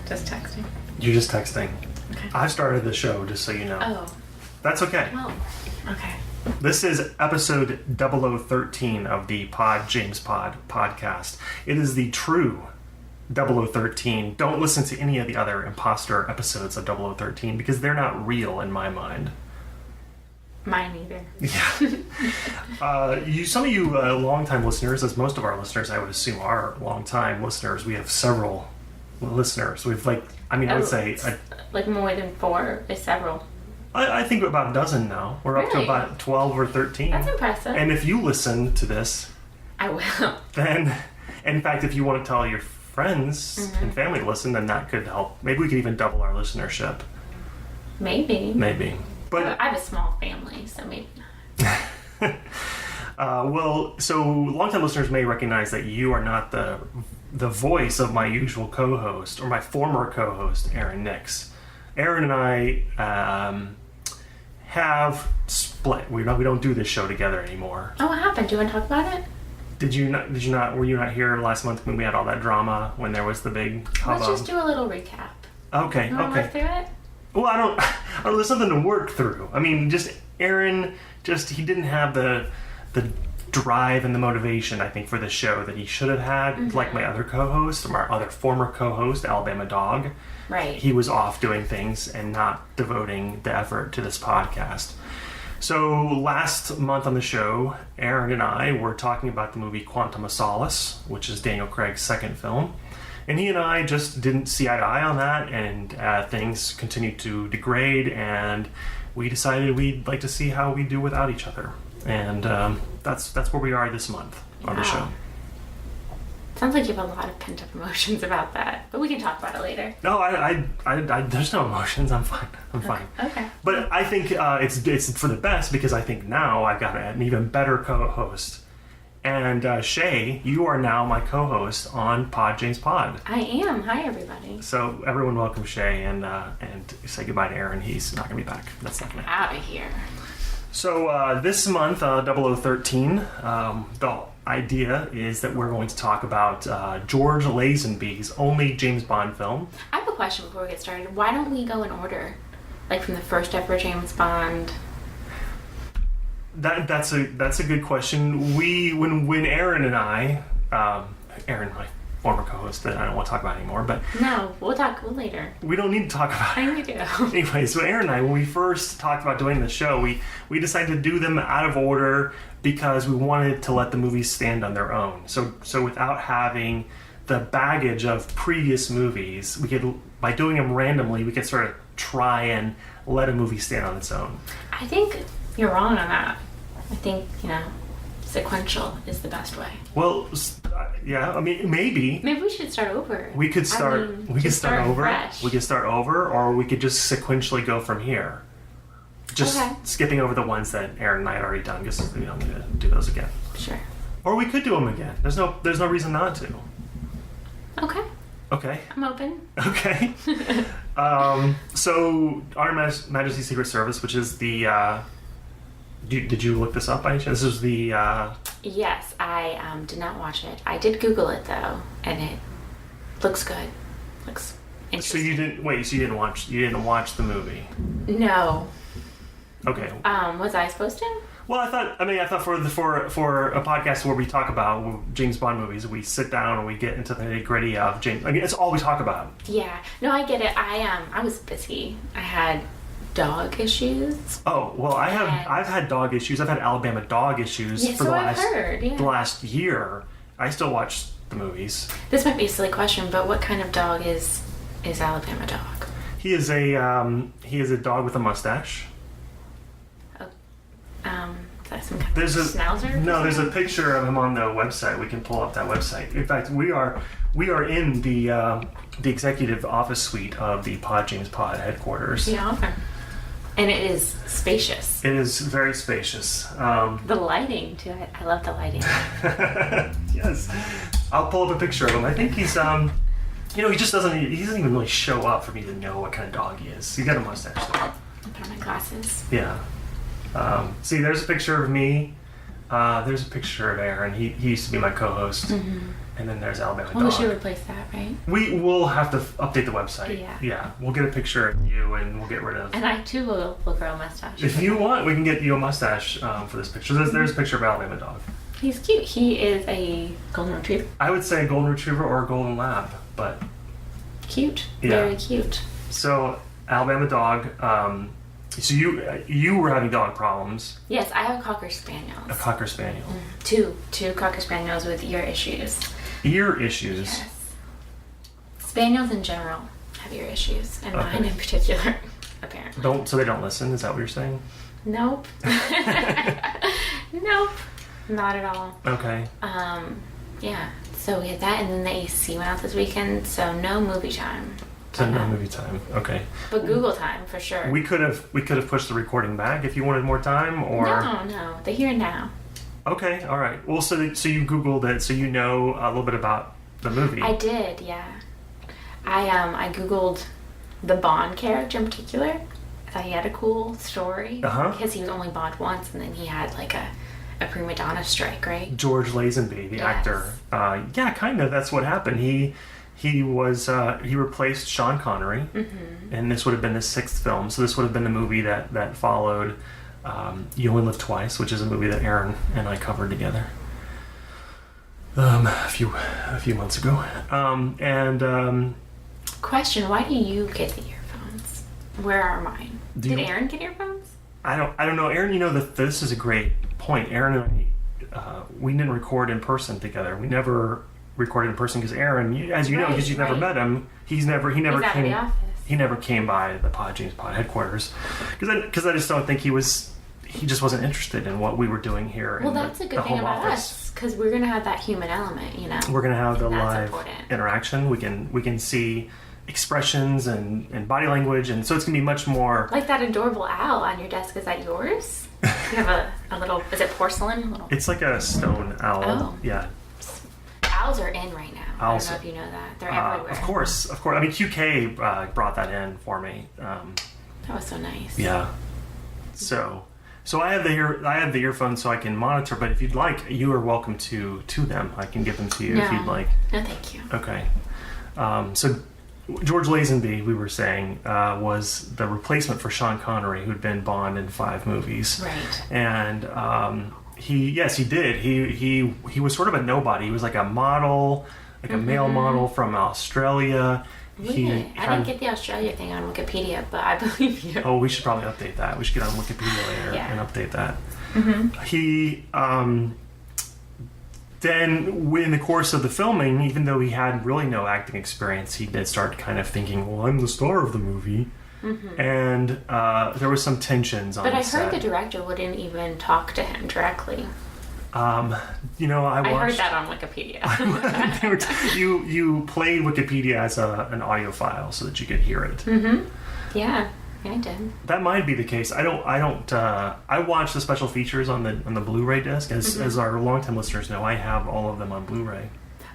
just texting. You're just texting. Okay. I started the show, just so you know. Oh. That's okay. Well, okay. This is episode 0013 of the James Pod podcast. It is the true 0013. Don't listen to any of the other imposter episodes of 0013 because they're not real in my mind. Mine either. Yeah. Some of you longtime listeners, as most of our listeners, I would assume, are longtime listeners. We have several listeners. We've I would say... like more than 4 is several. I think about a dozen now. We're up to about 12 or 13. That's impressive. And if you listen to this... I will. Then, in fact, if you want to tell your friends and family to listen, then that could help. Maybe we could even double our listenership. Maybe. But I have a small family, so maybe not. So longtime listeners may recognize that you are not the voice of my usual co-host, or my former co-host, Aaron Nix. Aaron and I have split. We don't do this show together anymore. Oh, what happened? Do you want to talk about it? Did you not? Were you not here last month when we had all that drama, when there was the big hubbub? Let's just do a little recap. Okay. You want to work through it? Well, I don't. There's something to work through. I mean, Aaron, he didn't have the drive and the motivation, I think, for the show that he should have had, like my other co-host, or my other former co-host, Alabama Dog. Right. He was off doing things and not devoting the effort to this podcast. So last month on the show, Aaron and I were talking about the movie Quantum of Solace, which is Daniel Craig's second film. And he and I just didn't see eye to eye on that, and things continued to degrade, and we decided we'd like to see how we do without each other. And that's where we are this month on the show. Sounds like you have a lot of pent-up emotions about that, but we can talk about it later. No, I there's no emotions. I'm fine. Okay. But I think it's for the best, because I think now I've got an even better co-host. And Shay, you are now my co-host on James Pod. I am. Hi, everybody. So everyone welcome Shay and say goodbye to Aaron. He's not going to be back. That's not going to happen. Out of here. So this month, 0013, the idea is that we're going to talk about George Lazenby's only James Bond film. I have a question before we get started. Why don't we go in order? Like from the first ever James Bond... That's a good question. When Aaron and I, Aaron, my former co-host that I don't want to talk about anymore, but no, we'll talk later. We don't need to talk about it. I need to. Anyway, so Aaron and I, when we first talked about doing the show, we decided to do them out of order because we wanted to let the movies stand on their own. So without having the baggage of previous movies, we could, by doing them randomly, we could sort of try and let a movie stand on its own. I think you're wrong on that. I think, sequential is the best way. Well, yeah, I mean, maybe. Maybe we should start over. We could start over. Fresh. We could start over, or we could just sequentially go from here. Just skipping over the ones that Aaron and I had already done, because we don't need to do those again. Sure. Or we could do them again. There's no reason not to. Okay. I'm open. Okay. So, our Majesty Secret Service, which is the... Did you look this up by any chance? This is the... Yes, I did not watch it. I did Google it, though, and it looks good. Looks interesting. So you didn't watch the movie? No. Okay. Was I supposed to? Well, I thought for a podcast where we talk about James Bond movies, we sit down and we get into the nitty-gritty of James... I mean, it's all we talk about. Yeah. No, I get it. I was busy. I had dog issues. Oh, well, I've had dog issues. I've had Alabama dog issues for the last year. I still watch the movies. This might be a silly question, but what kind of dog is Alabama Dog? He is a dog with a mustache. Is that some kind of schnauzer? No, there's a picture of him on the website. We can pull up that website. In fact, we are in the executive office suite of the James Pod headquarters. Yeah, okay. And it is spacious. It is very spacious. The lighting too. I love the lighting. Yes, I'll pull up a picture of him. I think he's he doesn't even really show up for me to know what kind of dog he is. He's got a mustache though. I'll put on my glasses. Yeah. See, there's a picture of me. There's a picture of Aaron. He used to be my co-host. Mm-hmm. and then there's Alabama Well, we Dog. should replace that, right? We will have to update the website. Yeah. Yeah. We'll get a picture of you, and we'll get rid of. And I too will grow a mustache. If you want, we can get you a mustache for this picture. There's a picture of Alabama Dog. He's cute. He is a golden retriever. I would say a golden retriever or a golden lab, but Cute. Yeah. Very cute. so Alabama Dog. So you were having dog problems. Yes, I have Cocker Spaniels. A Cocker Spaniel. Two Cocker Spaniels with ear issues. Ear issues. Yes. Spaniels in general have ear issues, and Okay. mine in particular, apparently. So they don't listen. Is that what you're saying? Nope. Nope. Not at all. Okay. Yeah. So we had that, and then the AC went out this weekend, so no movie time. So no movie time. Okay. But Google time for sure. We could have pushed the recording back if you wanted more time, or No, the here and now. Okay, all right. Well, so you Googled it, so you know a little bit about the movie. I did, yeah. I Googled the Bond character in particular. I thought he had a cool story because he was only Bond once, and then he had like a prima donna strike, right? George Lazenby, the actor. Yeah, kind of. That's what happened. He replaced Sean Connery, and this would have been the 6th film. So this would have been the movie that followed You Only Live Twice, which is a movie that Aaron and I covered together a few months ago. Question: why do you get the earphones? Where are mine? Did Aaron get earphones? I don't know, Aaron. You know that this is a great point. Aaron and I, we didn't record in person together. We never recorded in person because Aaron, as you know, because you've never met him, he never He's out of came. the office. He never came by the James Pod headquarters because I just don't think he just wasn't interested in what we were doing here. Well, in that's the a good thing home about office. us because we're gonna have that human element, you know. We're gonna have the That's live important. interaction. We can see expressions and body language, and so it's gonna be much more Like that adorable owl on your desk. Is that yours? You have a little. Is it porcelain? Little. It's like a stone owl. Oh. Yeah. Owls are in right now. Owls. I don't know if you know that. They're everywhere. Of course. I mean, QK brought that in for me. That was so nice. Yeah. So I have the earphones so I can monitor. But if you'd like, you are welcome to them. I can give them to you if you'd like. No, thank you. Okay. So George Lazenby, we were saying, was the replacement for Sean Connery, who'd been Bond in 5 movies. Right. And he did. He was sort of a nobody. He was like a model, like a male model from Australia. I didn't get the Australia thing on Wikipedia, but I believe you. Oh, we should probably update that. We should get on Wikipedia later and update that. He then, in the course of the filming, even though he had really no acting experience, he did start kind of thinking, well, I'm the star of the movie. And there was some tensions on But the I set. heard the director wouldn't even talk to him directly. I heard that on Wikipedia. you played Wikipedia as an audio file so that you could hear it. Yeah, I did. That might be the case. I watch the special features on the Blu-ray disc. As our longtime listeners know, I have all of them on Blu-ray.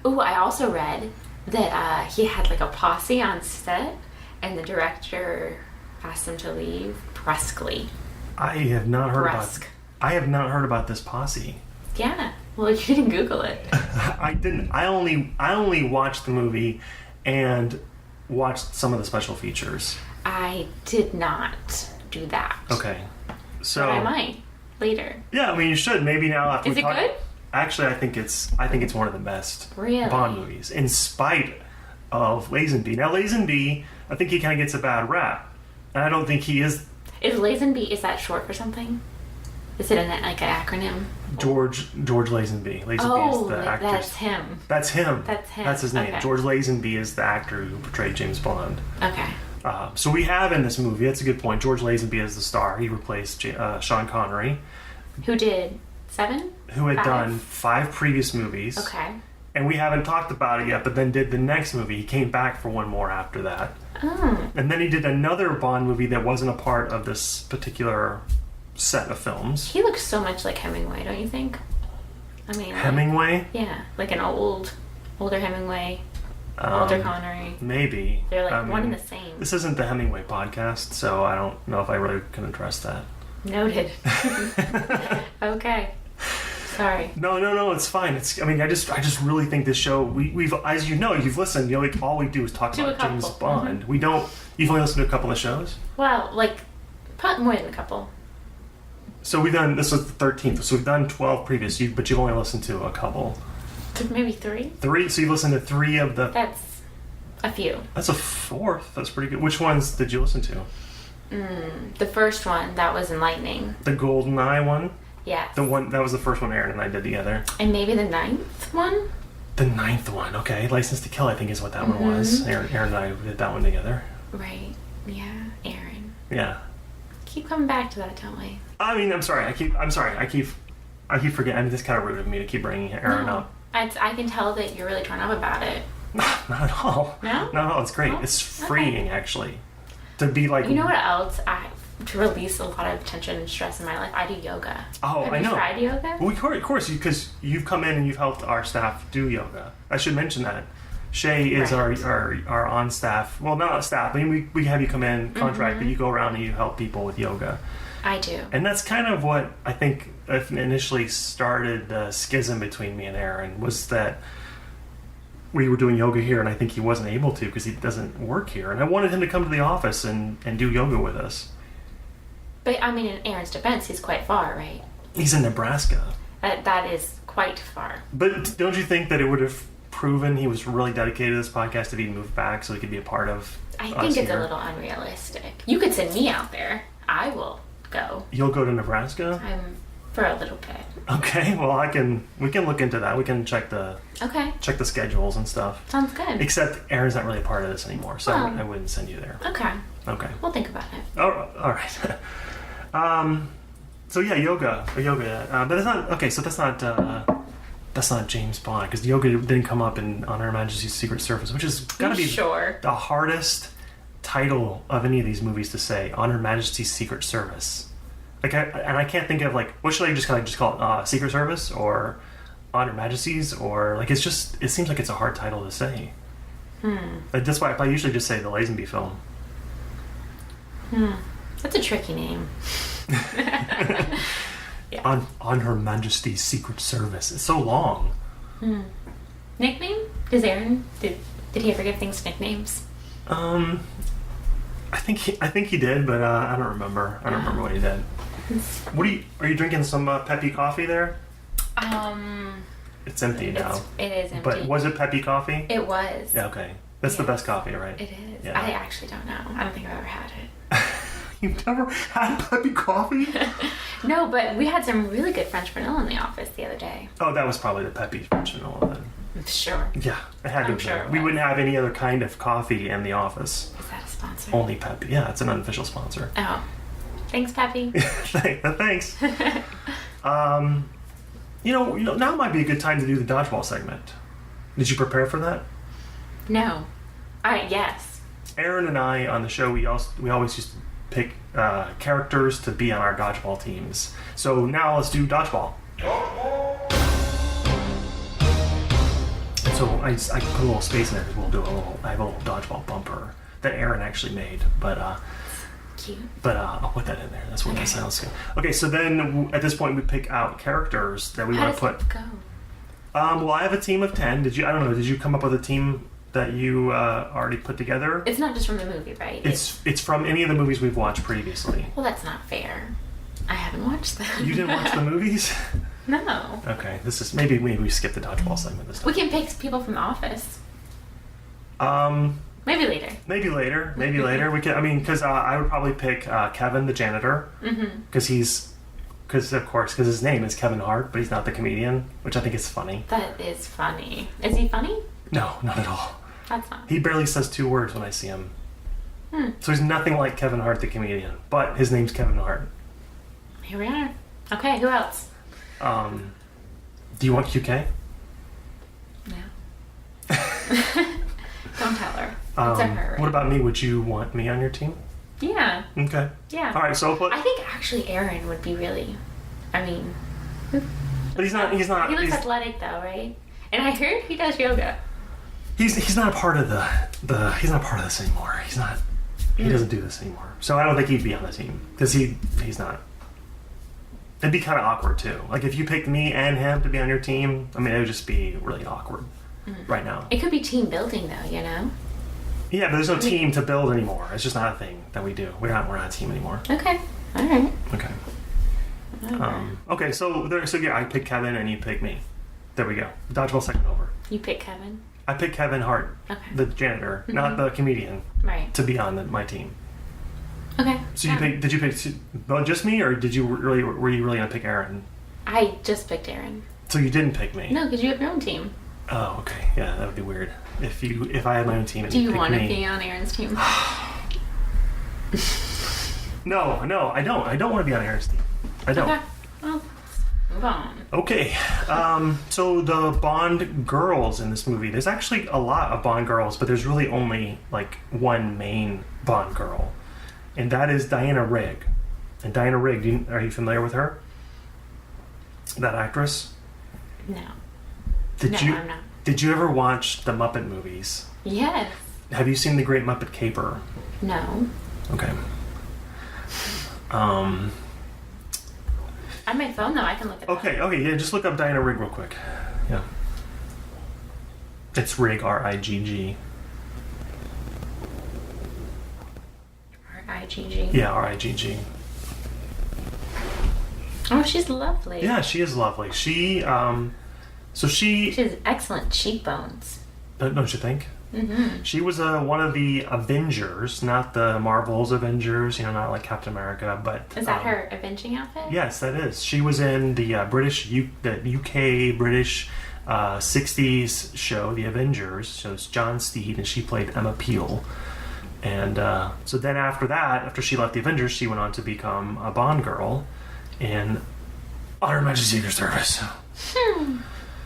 Ooh, I also read that he had like a posse on set, and the director asked him to leave brusquely. I have not heard about this posse. Yeah. Well, you didn't Google it. I didn't. I only watched the movie and watched some of the special features. I did not do that. Okay. So But I might later. Yeah, I mean you should. Maybe now after Is it good? Actually, I think it's one of the best Really? Bond movies, in spite of Lazenby. Now Lazenby, I think he kind of gets a bad rap, and I don't think he is. Is Lazenby, is that short for something? Is it like an acronym? George Lazenby. Lazenby is the actor. That's him. That's him. That's him. That's his name. Okay. George Lazenby is the actor who portrayed James Bond. Okay. So we have in this movie, that's a good point, George Lazenby is the star. He replaced Sean Connery. Who did 7? Who had 5? done 5 previous movies. Okay. And we haven't talked about it yet, but then did the next movie. He came back for one more after that. Oh. And then he did another Bond movie that wasn't a part of this particular set of films. He looks so much like Hemingway, don't you think? I mean, Hemingway? Yeah, like an older Hemingway, older Connery. Maybe. They're like one and the same. This isn't the Hemingway podcast, so I don't know if I really can address that. Noted. Okay. Sorry. No, it's fine. I just really think this show, we've, as you know, you've listened, like, all we do is talk about James Bond. Mm-hmm. We don't, you've only listened to a couple of shows? Well, like, more than a couple. So this was the 13th, so we've done 12 previous, but you've only listened to a couple. Maybe 3? 3? So you listened to 3 of the... That's a few. That's a 4th. That's pretty good. Which ones did you listen to? The first one, that was Enlightening. The GoldenEye one? Yes. That was the first one Aaron and I did together. And maybe the 9th one? The 9th one, okay. License to Kill, I think is what that one was. Aaron and I did that one together. Right. Yeah, Aaron. Yeah. Keep coming back to that, don't we? I mean, I'm sorry. I keep forgetting. I mean, it's kind of rude of me to keep bringing Aaron up. I can tell that you're really torn up about it. Not at all. No? Not at all. It's great. Oh, it's freeing, actually. To be like... You know what else? To release a lot of tension and stress in my life, I do yoga. Oh, Have I know. you tried yoga? Well, of course, because you've come in and you've helped our staff do yoga. I should mention that. Shay is our on-staff... Well, not staff. I mean, we have you come in, contract, but you go around and you help people with yoga. I do. And that's kind of what I think initially started the schism between me and Aaron, was that we were doing yoga here and I think he wasn't able to because he doesn't work here. And I wanted him to come to the office and do yoga with us. But, I mean, in Aaron's defense, he's quite far, right? He's in Nebraska. That is quite far. But don't you think that it would have proven he was really dedicated to this podcast if he moved back so he could be a part of I think it's a little unrealistic. You could send me out there. I will go. You'll go to Nebraska? For a little bit. Okay, well we can look into that. We can check the schedules and stuff. Sounds good. Except Aaron's not really a part of this anymore, so I wouldn't send you there. Okay. We'll think about it. Oh, all right. So yeah, yoga. But it's not okay. So that's not James Bond because yoga didn't come up on Her Majesty's Secret Service, which is gotta be the hardest title of any of these movies to say. On Her Majesty's Secret Service. Like, I can't think of, like, what should I just call it? Secret Service or On Her Majesty's, or like it seems like it's a hard title to say. Like, that's why I usually just say the Lazenby film. That's a tricky name. Yeah. On Her Majesty's Secret Service. It's so long. Nickname? Does Aaron did he ever give things nicknames? I think he did, but I don't remember. I don't remember what he did. Are you drinking some Peppy coffee there? It's empty now. It is empty. But was it Peppy coffee? It was. Yeah, okay. That's the best coffee, right? It is. Yeah. I actually don't know. I don't think I've ever had it. You've never had Peppy coffee? No, but we had some really good French vanilla in the office the other day. Oh, that was probably the Peppy French vanilla then. Sure. Yeah, it had to be. Sure we wouldn't have any other kind of coffee in the office. Is that a sponsor? Only Peppy. Yeah, it's an unofficial sponsor. Oh. Thanks, Peppy. Thanks. Now might be a good time to do the dodgeball segment. Did you prepare for that? No. Yes. Aaron and I on the show, we always used to pick characters to be on our dodgeball teams. So now let's do dodgeball. So I put a little space in there because I have a little dodgeball bumper that Aaron actually made, but cute. But I'll put that in there. That's what that sounds good. Okay, so then at this point we pick out characters that we want to put. How does it go? Well, I have a team of 10. Did you come up with a team that you already put together? It's not just from the movie, right? It's from any of the movies we've watched previously. Well, that's not fair. I haven't watched them. You didn't watch the movies? No. Okay, this is maybe we skip the dodgeball segment this time. We can pick people from The Office. Maybe later. Maybe later. We can. I mean, because I would probably pick Kevin, the janitor, because his name is Kevin Hart, but he's not the comedian, which I think is funny. That is funny. Is he funny? No, not at all. That's not. He barely says 2 words when I see him. So he's nothing like Kevin Hart, the comedian, but his name's Kevin Hart. Here we are. Okay, who else? Do you want QK? No. Don't tell her. It's a her. What about me? Would you want me on your team? Yeah. Okay. Yeah. All right. So I think actually Aaron would be really. I mean. But he's not. He looks athletic though, right? And I heard he does yoga. He's not a part of the. He's not part of this anymore. He's not. He doesn't do this anymore. So I don't think he'd be on the team because he's not. It'd be kind of awkward too. Like if you picked me and him to be on your team, I mean, it would just be really awkward right now. It could be team building though, you know? Yeah, but there's no team to build anymore. It's just not a thing that we do. We're not a team anymore. Okay. All right. Okay. Okay, so yeah, I picked Kevin and you picked me. There we go. Dodgeball second over. You pick Kevin? I picked Kevin Hart, the janitor, not the comedian, to be on my team. Okay. So did you pick just me, or were you really gonna pick Aaron? I just picked Aaron. So you didn't pick me? No, because you have your own team. Oh, okay. Yeah, that would be weird. If I had my own team, and do you want to be on Aaron's team? No, I don't. I don't want to be on Aaron's team. I don't. Okay. Well, move on. Okay. So the Bond girls in this movie, there's actually a lot of Bond girls, but there's really only like one main Bond girl, and that is Diana Rigg. And Diana Rigg, are you familiar with her? That actress? No. I'm not. Did you ever watch the Muppet movies? Yes. Have you seen The Great Muppet Caper? No. Okay. On my phone, though, I can look it up. Okay, yeah, just look up Diana Rigg real quick. Yeah. It's Rigg, R-I-G-G. R-I-G-G? Yeah, R-I-G-G. Oh, she's lovely. Yeah, she is lovely. She has excellent cheekbones. Don't you think? Mm-hmm. She was one of the Avengers, not the Marvel's Avengers, not like Captain America, but... Is that her avenging outfit? Yes, that is. She was in the UK British 60s show, The Avengers. So it's John Steed, and she played Emma Peel. And so then after that, after she left the Avengers, she went on to become a Bond girl in On Her Majesty's Secret Service.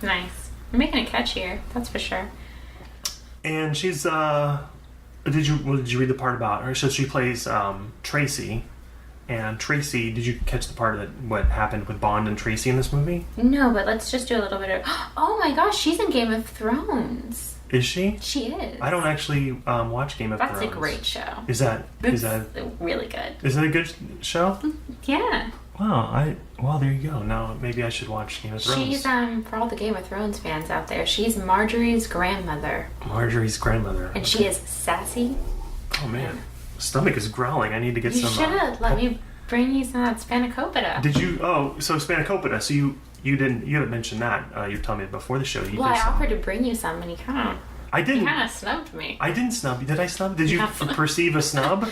Nice. You're making it catchier, that's for sure. And she's did you read the part about her? So she plays Tracy, and Tracy, did you catch the part of what happened with Bond and Tracy in this movie? No, but let's just do a little bit of... Oh my gosh, she's in Game of Thrones. Is she? She is. I don't actually watch Game of Thrones. That's a great show. Is that really good? Is it a good show? Yeah. Wow, well there you go. Now maybe I should watch Game of Thrones. She's for all the Game of Thrones fans out there, she's Marjorie's grandmother. And she is sassy. Oh man, stomach is growling. I need to get some. You should have let me bring you some of that spanakopita. Did you? Oh, so spanakopita. So you haven't mentioned that. You told me before the show. I offered to bring you some, and you kind of. I didn't. You kind of snubbed me. I didn't snub you. Did I snub? Did you perceive a snub?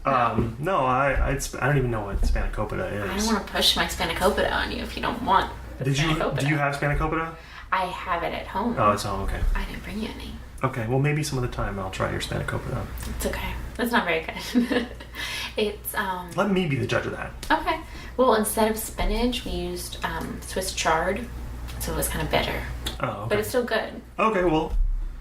No, I don't even know what spanakopita is. I don't want to push my spanakopita on you if you don't want. Do you have spanakopita? I have it at home. Oh, it's home. Okay. I didn't bring you any. Okay, well maybe some other time I'll try your spanakopita. It's okay. It's not very good. It's Let me be the judge of that. Okay. Well, instead of spinach, we used Swiss chard, so it was kind of bitter. Oh. Okay. But it's still good. Okay, well.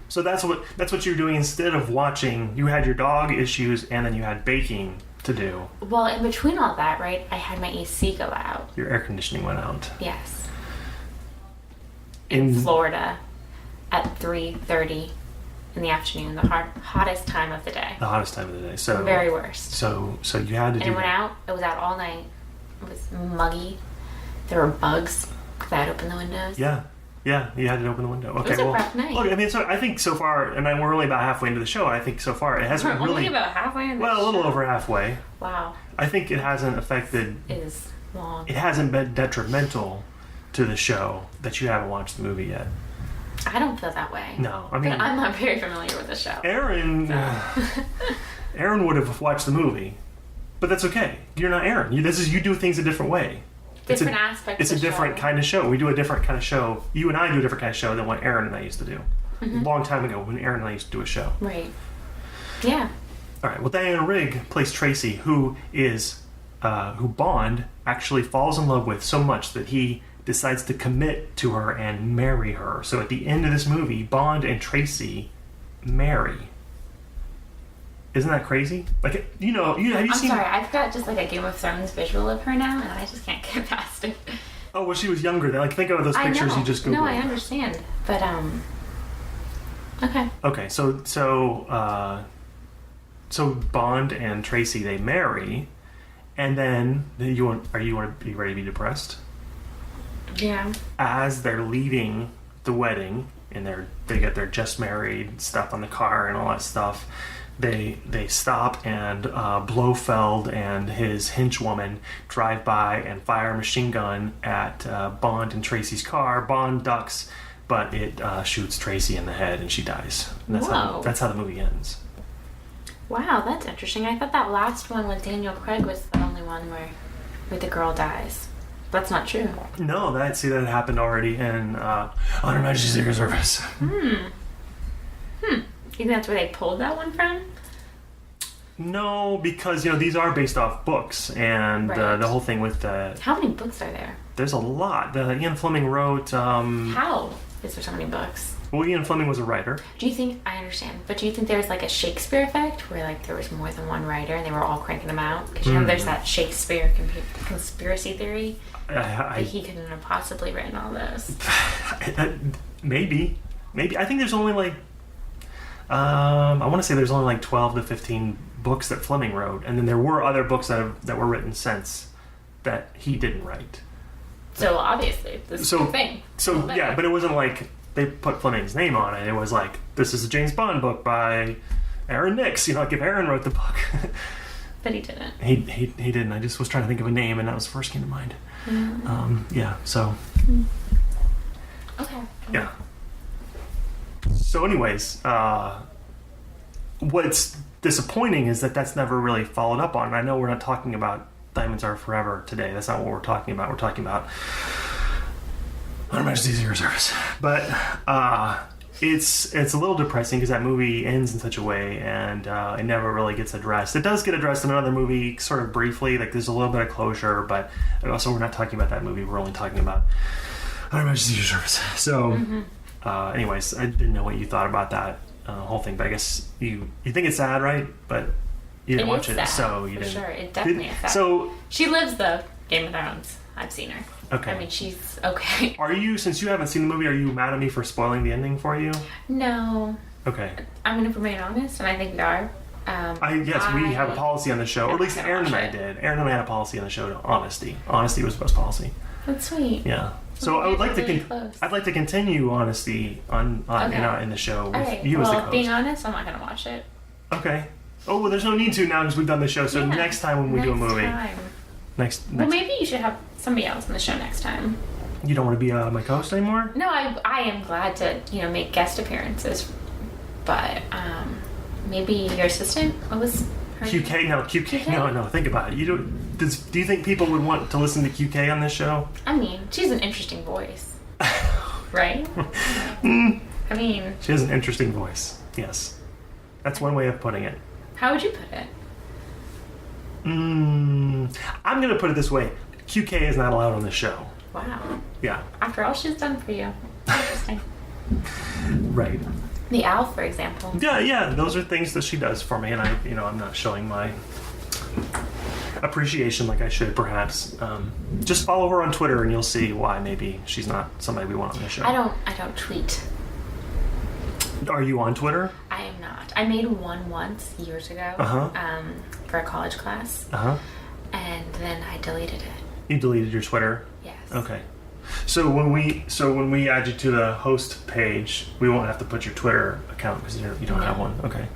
So that's what you're doing instead of watching. You had your dog issues, and then you had baking to do. Well, in between all that, right, I had my AC go out. Your air conditioning went out. Yes. In Florida, at 3:30 in the afternoon, the hottest time of the day. The hottest time of the day. So the very worst. So you had to. And it went out. It was out all night. It was muggy. There were bugs because I had opened the windows. Yeah, you had to open the window. Okay, it was a rough night. Look, I mean, I think so far, and we're only about halfway into the show. I think so far it hasn't really. Only about halfway into the show. Well, a little over halfway. Wow. I think it hasn't affected. It is long. It hasn't been detrimental to the show that you haven't watched the movie yet. I don't feel that way. No, I mean, but I'm not very familiar with the show. Aaron would have watched the movie, but that's okay. You're not Aaron. You do things a different way. Different aspects. It's a different kind of show. We do a different kind of show. You and I do a different kind of show than what Aaron and I used to do. Mm-hmm. A long time ago when Aaron and I used to do a show. Right. Yeah. All right. Well, Diana Rigg plays Tracy, who Bond actually falls in love with so much that he decides to commit to her and marry her. So at the end of this movie, Bond and Tracy marry. Isn't that crazy? Like, have you seen... I'm sorry, I've got just like a Game of Thrones visual of her now, and I just can't get past it. Oh, well, she was younger then. Like, think of those pictures you just Googled. No, I understand. But, okay. Okay, so Bond and Tracy, they marry, And then you want to be ready to be depressed? Yeah. As they're leaving the wedding and they get their just married stuff on the car and all that stuff, they stop and Blofeld and his henchwoman drive by and fire a machine gun at Bond and Tracy's car. Bond ducks, but it shoots Tracy in the head and she dies. And that's how the movie ends. Wow, that's interesting. I thought that last one with Daniel Craig was the only one where the girl dies. That's not true. No, that happened already in On Her Majesty's Secret Service. You think that's where they pulled that one from? No, because these are based off books, and right. The whole thing with how many books are there? There's a lot. Ian Fleming wrote. How is there so many books? Well, Ian Fleming was a writer. Do you think, I understand, but do you think there's like a Shakespeare effect where like there was more than one writer and they were all cranking them out? Because there's that Shakespeare conspiracy theory that he couldn't have possibly written all those. Maybe. I think there's only like, I want to say there's only like 12 to 15 books that Fleming wrote, and then there were other books that were written since that he didn't write. So obviously, this is the thing. So yeah, but it wasn't like they put Fleming's name on it. It was like, this is a James Bond book by Aaron Nix. Like if Aaron wrote the book. But he didn't. He didn't. I just was trying to think of a name, and that was the first came to mind. Yeah. So. Okay. Yeah. So, anyways, what's disappointing is that that's never really followed up on. I know we're not talking about Diamonds Are Forever today. That's not what we're talking about. We're talking about On Her Majesty's Secret Service. But it's a little depressing because that movie ends in such a way, and it never really gets addressed. It does get addressed in another movie, sort of briefly. Like there's a little bit of closure, but also we're not talking about that movie. We're only talking about On Her Majesty's Secret Service. So, anyways, I didn't know what you thought about that whole thing, but I guess you think it's sad, right? But you didn't watch it, sad, so you didn't. Sure, it definitely is sad. So she lives the Game of Thrones. I've seen her. Okay. I mean, she's okay. Are you, since you haven't seen the movie, are you mad at me for spoiling the ending for you? No. Okay. I'm going to remain honest, and I think we are. Yes, we have a policy on the show, or at least Aaron and I did. Aaron and I had a policy on the show, honesty. Honesty was the best policy. That's sweet. Yeah. So I would like I'd like to continue honesty on in the show with you as the host. Being honest, I'm not going to watch it. Okay. Oh, well, there's no need to now because we've done the show. So next time when we do a movie, next. Well, maybe you should have somebody else on the show next time. You don't want to be my co-host anymore? No, I am glad to make guest appearances, but maybe your assistant. What was her QK? No, QK. No. Think about it. Do you think people would want to listen to QK on this show? I mean, she's an interesting voice, right? I mean, she has an interesting voice. Yes, that's one way of putting it. How would you put it? I'm going to put it this way. QK is not allowed on the show. Wow. Yeah. After all she's done for you. Interesting. Right. The owl, for example. Yeah. Those are things that she does for me, and I'm not showing my appreciation like I should, perhaps. Just follow her on Twitter, and you'll see why maybe she's not somebody we want on the show. I don't tweet. Are you on Twitter? I am not. I made one once years ago. For a college class. And then I deleted it. You deleted your Twitter? Yes. Okay. So when we add you to the host page, we won't have to put your Twitter account because you don't have one. Okay.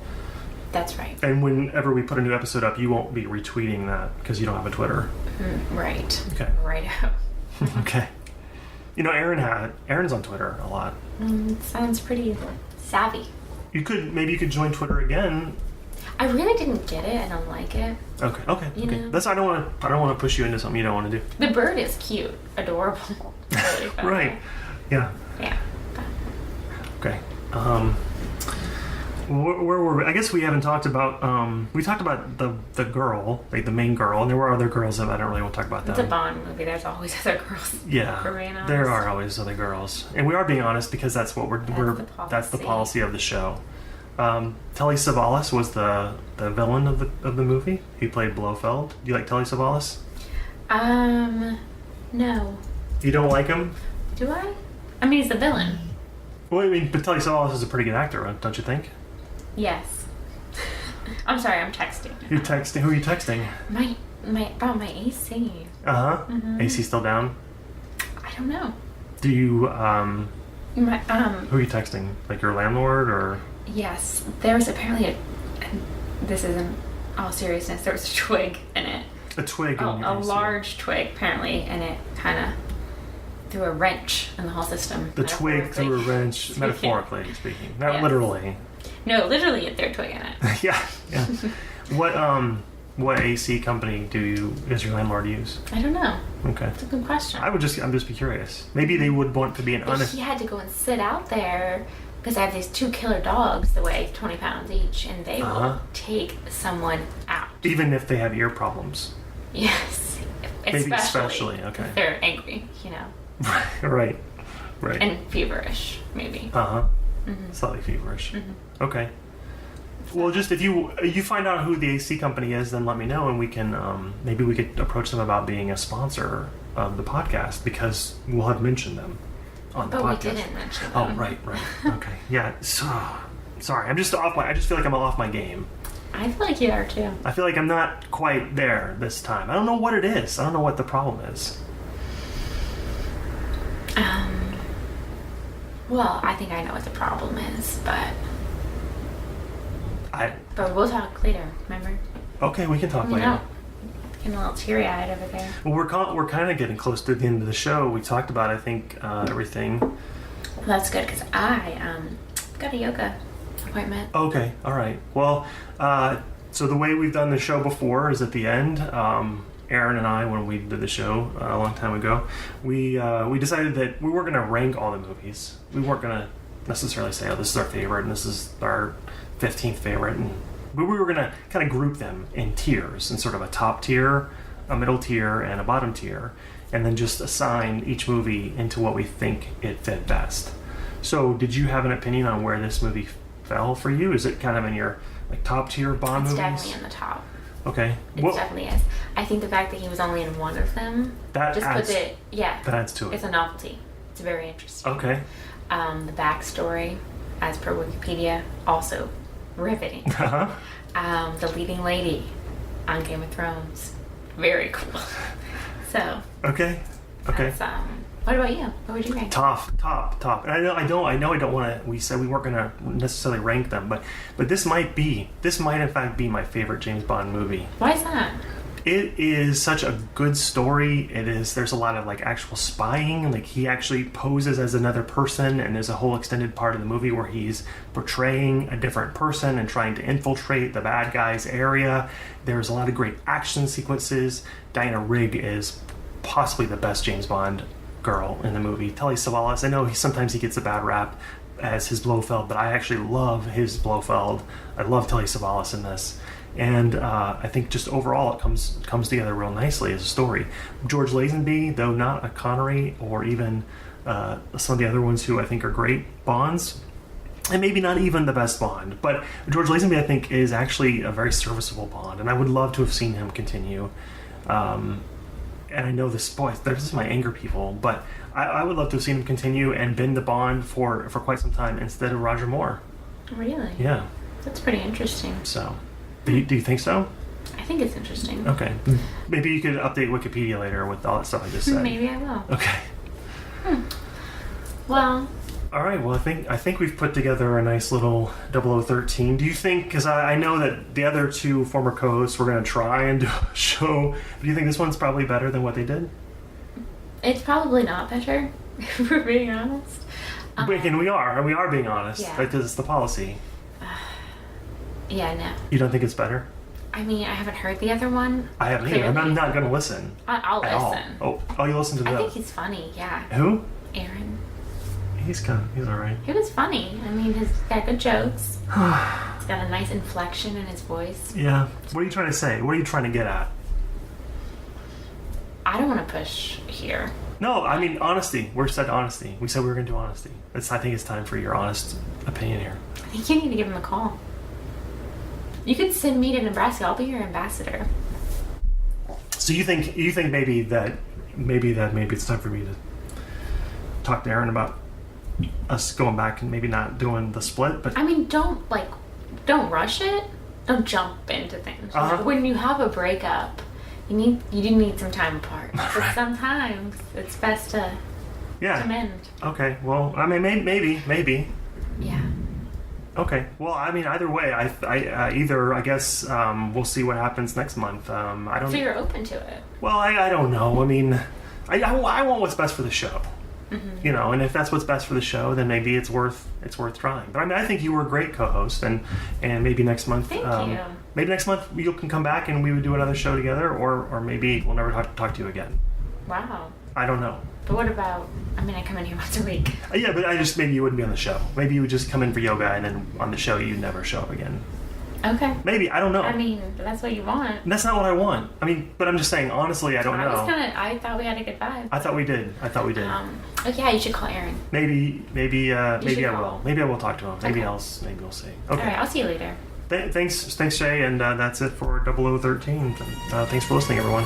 That's right. And whenever we put a new episode up, you won't be retweeting that because you don't have a Twitter. Right. Okay. Right. Okay. Aaron's on Twitter a lot. Sounds pretty savvy. You could join Twitter again. I really didn't get it. I don't like it. Okay. That's I don't want to push you into something you don't want to do. The bird is cute, adorable. Really fun. Right. Yeah. Yeah. Okay. Where were we? I guess we haven't talked about. We talked about the girl, like the main girl, and there were other girls that I don't really want to talk about. It's a Bond movie. There's always other girls. Yeah. For being honest. There are always other girls, and we are being honest because that's what that's the policy of the show. Telly Savalas was the villain of the movie. He played Blofeld. Do you like Telly Savalas? No. You don't like him? Do I? I mean, he's the villain. Well, I mean, but Telly Savalas is a pretty good actor, don't you think? Yes. I'm sorry, I'm texting. You're texting? Who are you texting? About my AC. Mm-hmm. AC still down? I don't know. Do you, who are you texting? Like your landlord or? Yes. There was apparently this is in all seriousness, there was a twig in it. A twig in your A AC. large twig, apparently, and it kind of threw a wrench in the whole system. The twig threw a wrench, metaphorically speaking, not literally. No, literally it threw a twig in it. yeah. What AC company does your landlord use? I don't know. Okay. That's a good question. I'm just be curious. Maybe they would want to be an honest. He had to go and sit out there because I have these 2 killer dogs that weigh 20 pounds each, and they will take someone out. Even if they have ear problems. Yes. Maybe especially. Okay. If they're angry, Right. And feverish, maybe. Slightly feverish. Okay. Well, just if you find out who the AC company is, then let me know, and we can maybe we could approach them about being a sponsor of the podcast, because we'll have mentioned them on the podcast. But we didn't mention them. Oh, right. Okay. Yeah. So, sorry, I just feel like I'm off my game. I feel like you are too. I feel like I'm not quite there this time. I don't know what it is. I don't know what the problem is. Well, I think I know what the problem is, but we'll talk later, remember? Okay, we can talk later. Getting a little teary-eyed over there. Well, we're kind of getting close to the end of the show. We talked about, I think, everything. Well, that's good, because I got a yoga appointment. Okay, all right. Well, so the way we've done the show before is at the end. Aaron and I, when we did the show a long time ago, we decided that we weren't going to rank all the movies. We weren't going to necessarily say, oh, this is our favorite and this is our 15th favorite. But we were going to kind of group them in tiers, in sort of a top tier, a middle tier, and a bottom tier, and then just assign each movie into what we think it fit best. So did you have an opinion on where this movie fell for you? Is it kind of in your top tier Bond movies? It's definitely in the top. Okay. It definitely is. I think the fact that he was only in one of them that adds to it. It's a novelty. It's very interesting. Okay. The backstory, as per Wikipedia, also riveting. The leading lady on Game of Thrones, very cool. So. Okay. What about you? What would you rank? Top. And I know I don't want to. We said we weren't going to necessarily rank them, but this might in fact be my favorite James Bond movie. Why is that? It is such a good story. There's a lot of actual spying. He actually poses as another person, and there's a whole extended part of the movie where he's portraying a different person and trying to infiltrate the bad guy's area. There's a lot of great action sequences. Diana Rigg is possibly the best James Bond girl in the movie. Telly Savalas, I know sometimes he gets a bad rap as his Blofeld, but I actually love his Blofeld. I love Telly Savalas in this. And I think just overall it comes together real nicely as a story. George Lazenby, though not a Connery or even some of the other ones who I think are great Bonds, and maybe not even the best Bond, but George Lazenby I think is actually a very serviceable Bond, and I would love to have seen him continue. And I know this is my anger people, but I would love to have seen him continue and been the Bond for quite some time instead of Roger Moore. Really? Yeah. That's pretty interesting. So, do you think so? I think it's interesting. Okay. Maybe you could update Wikipedia later with all that stuff I just said. Maybe I will. Okay. Well. All right. Well, I think we've put together a nice little 0013. Do you think? Because I know that the other two former co-hosts were going to try and do a show. Do you think this one's probably better than what they did? It's probably not better, if we're being honest. We are being honest. Yeah. Because it's the policy. Yeah. No. You don't think it's better? I mean, I haven't heard the other one. I haven't either. I'm not going to listen. I'll listen. Oh, you listen to that? I think he's funny. Yeah. Who? Aaron. He's all right. He was funny. I mean, he's got good jokes. He's got a nice inflection in his voice. Yeah. What are you trying to say? What are you trying to get at? I don't want to push here. No, I mean honesty. We said honesty. We said we were going to do honesty. I think it's time for your honest opinion here. I think you need to give him a call. You could send me to Nebraska. I'll be your ambassador. So you think maybe it's time for me to talk to Aaron about us going back and maybe not doing the split, but I mean, don't rush it. Don't jump into things. When you have a breakup, You do need some time apart. But Right. sometimes it's best to mend. Okay. Well, I mean, maybe. Yeah. Okay. Well, I mean, either way, I guess we'll see what happens next month. I don't. So you're open to it? Well, I don't know. I mean, I want what's best for the show. Mm-hmm. You know, and if that's what's best for the show, then maybe it's worth trying. But I mean, I think you were a great co-host, and maybe next month. Thank you. Maybe next month you can come back and we would do another show together, or maybe we'll never talk to you again. Wow. I don't know. But what about? I mean, I come in here once a week. Yeah, but maybe you wouldn't be on the show. Maybe you would just come in for yoga, and then on the show you'd never show up again. Okay. Maybe, I don't know. I mean, that's what you want. That's not what I want. I mean, but I'm just saying, honestly, I don't know. I thought we had a good vibe. I thought we did. Oh yeah, you should call Aaron. Maybe I call. will. Maybe I will talk to him. Maybe Okay. maybe we'll see. Okay. All right, I'll see you later. Thanks, Jay, and that's it for 0013. Thanks for listening, everyone.